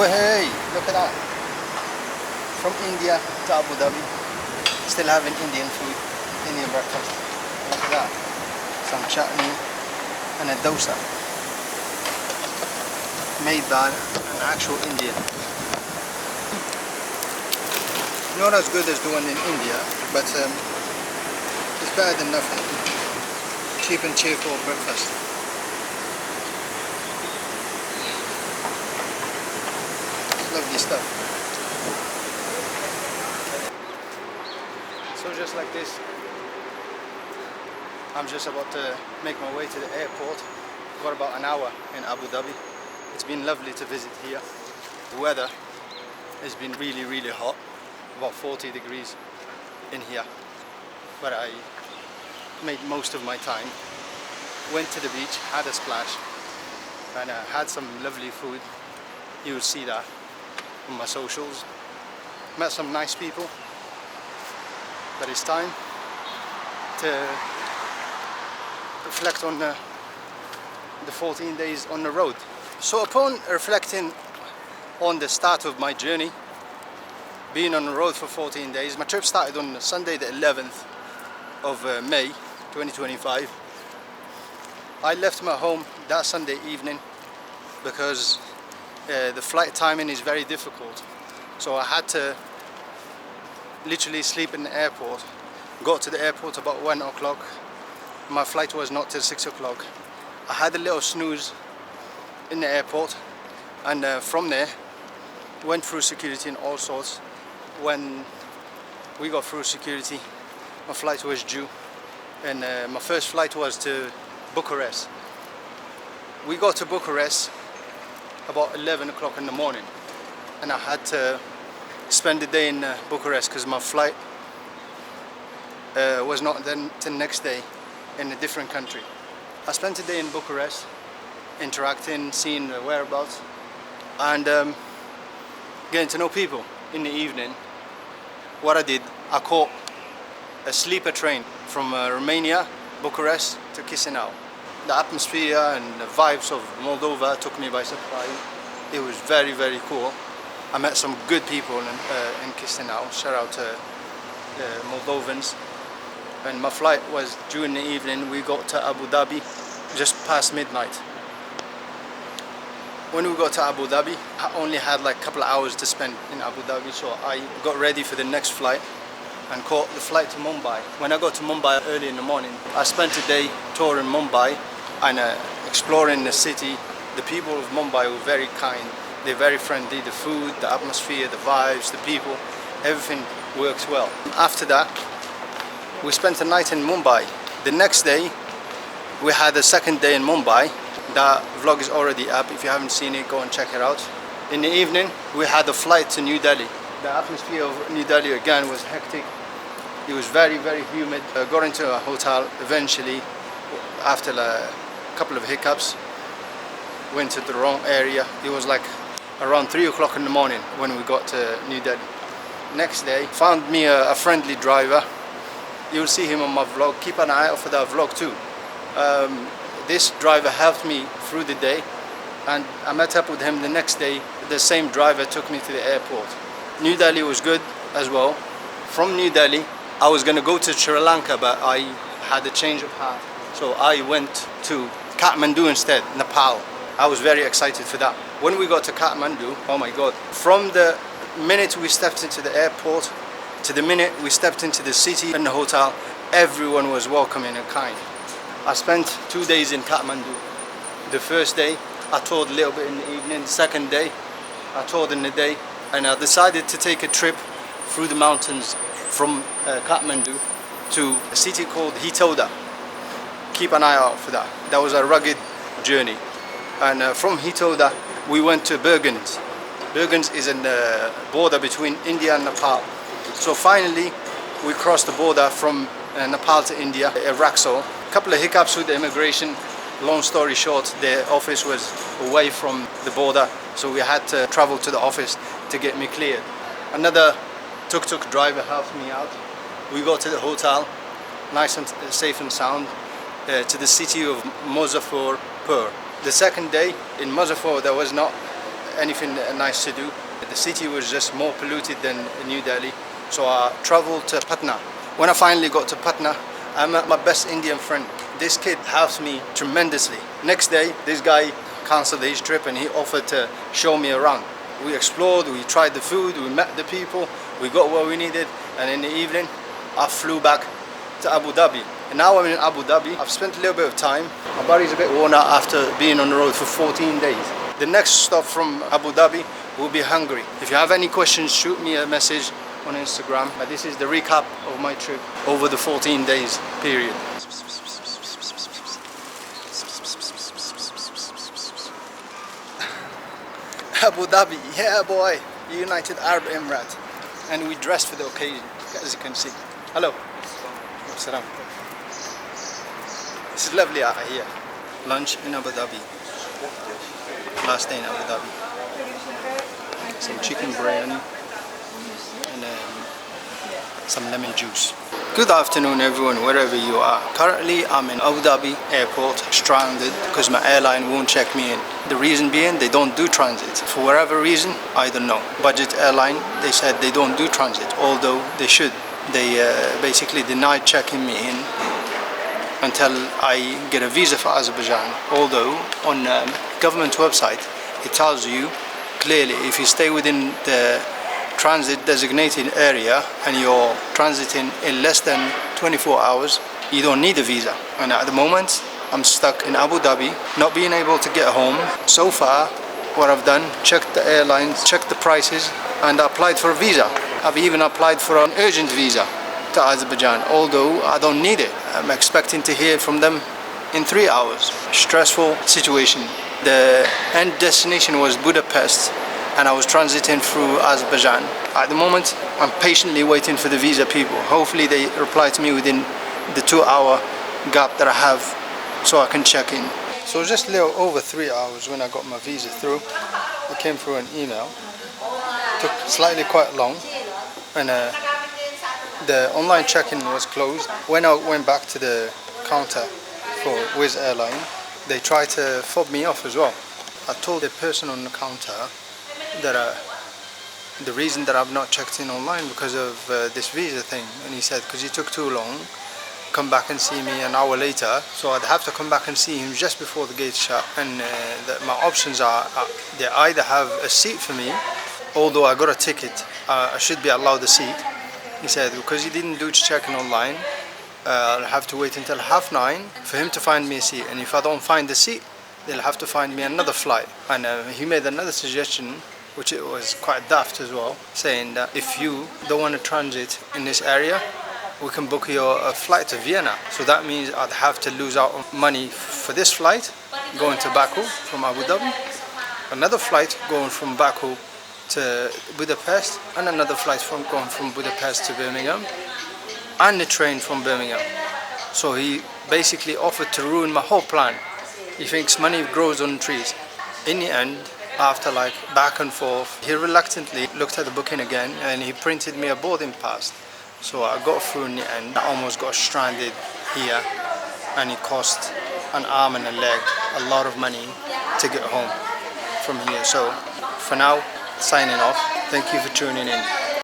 Hey, look at that. From India to Abu Dhabi. Still having Indian food, Indian breakfast. Look at that. Some chutney and a dosa. Made by an actual Indian. Not as good as the one in India, but it's better than nothing. Cheap and cheerful breakfast. Lovely stuff. So just like this, I'm just about to make my way to the airport. Got about an hour in Abu Dhabi. It's been lovely to visit here. The weather has been really hot, about 40 degrees in here. But I made most of my time. Went to the beach, had a splash, and had some lovely food. You will see that on my socials. Met some nice people. But it's time to reflect on the 14 days on the road. So upon reflecting on the start of my journey, being on the road for 14 days, my trip started on Sunday the 11th of May 2025. I left my home that Sunday evening because the flight timing is very difficult. So I had to literally sleep in the airport. Got to the airport about 1 o'clock. My flight was not till 6 o'clock. I had a little snooze in the airport, and from there went through security and all sorts. When we got through security, my flight was due, and my first flight was to Bucharest. We got to Bucharest about 11 o'clock in the morning, and I had to spend the day in Bucharest because my flight was not then till next day in a different country. I spent a day in Bucharest interacting, seeing the whereabouts, and getting to know people. In the evening, what I did, I caught a sleeper train from Romania, Bucharest to Chisinau. The atmosphere and the vibes of Moldova took me by surprise. It was very cool. I met some good people in Chisinau. Shout out to Moldovans. And my flight was due in the evening. We got to Abu Dhabi just past midnight. When we got to Abu Dhabi, I only had like a couple of hours to spend in Abu Dhabi, so I got ready for the next flight and caught the flight to Mumbai. When I got to Mumbai early in the morning, I spent a day touring Mumbai and exploring the city. The people of Mumbai were very kind. They're very friendly. The food, the atmosphere, the vibes, the people, everything works well. After that, we spent a night in Mumbai. The next day, we had a second day in Mumbai. That vlog is already up. If you haven't seen it, go and check it out. In the evening, we had a flight to New Delhi. The atmosphere of New Delhi again was hectic. It was very humid. I got into a hotel eventually after a couple of hiccups. Went to the wrong area. It was like around 3 o'clock in the morning when we got to New Delhi. Next day, found me a friendly driver. You'll see him on my vlog. Keep an eye out for that vlog too. This driver helped me through the day, and I met up with him the next day. The same driver took me to the airport. New Delhi was good as well. From New Delhi, I was going to go to Sri Lanka, but I had a change of heart. So I went to Kathmandu instead, Nepal. I was very excited for that. When we got to Kathmandu, oh my God. From the minute we stepped into the airport to the minute we stepped into the city and the hotel, everyone was welcoming and kind. I spent 2 days in Kathmandu. The first day, I toured a little bit in the evening. The second day, I toured in the day. And I decided to take a trip through the mountains from Kathmandu to a city called Hitoda. Keep an eye out for that. That was a rugged journey. And from Hitoda, we went to Burgans. Burgans is in the border between India and Nepal. So finally, we crossed the border from Nepal to India, Raxol. A couple of hiccups with the immigration. Long story short, the office was away from the border, so we had to travel to the office to get me cleared. Another tuk-tuk driver helped me out. We got to the hotel, nice and safe and sound, to the city of Muzaffarpur. The second day in Muzaffarpur, there was not anything nice to do. The city was just more polluted than New Delhi. So I traveled to Patna. When I finally got to Patna, I met my best Indian friend. This kid helped me tremendously. Next day, this guy cancelled his trip and he offered to show me around. We explored, we tried the food, we met the people, we got what we needed, and in the evening, I flew back to Abu Dhabi. And now I'm in Abu Dhabi. I've spent a little bit of time. My body's a bit worn out after being on the road for 14 days. The next stop from Abu Dhabi will be Hungary. If you have any questions, shoot me a message on Instagram. But this is the recap of my trip over the 14 days period. Abu Dhabi, yeah boy, United Arab Emirates. And we dressed for the occasion, as you can see. Hello. Salam. This is lovely out here. Lunch in Abu Dhabi. Last day in Abu Dhabi. Some chicken biryani and some lemon juice. Good afternoon everyone, wherever you are. Currently I'm in Abu Dhabi airport, stranded because my airline won't check me in. The reason being, they don't do transit. For whatever reason, I don't know. Budget airline, they said they don't do transit, although they should. They basically denied checking me in until I get a visa for Azerbaijan. Although on government website, it tells you clearly if you stay within the transit designated area and you're transiting in less than 24 hours, you don't need a visa. And at the moment, I'm stuck in Abu Dhabi, not being able to get home. So far, what I've done, checked the airlines, checked the prices, and I applied for a visa. I've even applied for an urgent visa to Azerbaijan, although I don't need it. I'm expecting to hear from them in 3 hours. Stressful situation. The end destination was Budapest, and I was transiting through Azerbaijan. At the moment, I'm patiently waiting for the visa people. Hopefully they reply to me within the 2-hour gap that I have so I can check in. So just a little over 3 hours when I got my visa through. It came through an email. Took slightly quite long, and the online check-in was closed. When I went back to the counter for Wizz Airline, they tried to fob me off as well. I told the person on the counter that the reason that I've not checked in online because of this visa thing, and he said because it took too long, come back and see me an hour later. So I'd have to come back and see him just before the gate shut, and my options are they either have a seat for me, although I got a ticket, I should be allowed a seat. He said because he didn't do check-in online, I'll have to wait until 9:30 for him to find me a seat, and if I don't find the seat, they'll have to find me another flight. And he made another suggestion, which it was quite daft as well, saying that if you don't want to transit in this area, we can book your flight to Vienna. So that means I'd have to lose out on money for this flight going to Baku from Abu Dhabi, another flight going from Baku to Budapest, and another flight going from Budapest to Birmingham, and the train from Birmingham. So he basically offered to ruin my whole plan. He thinks money grows on trees. In the end, after like back and forth, he reluctantly looked at the booking again and he printed me a boarding pass. So I got through in the end. I almost got stranded here, and it cost an arm and a leg, a lot of money to get home from here. So for now, signing off. Thank you for tuning in.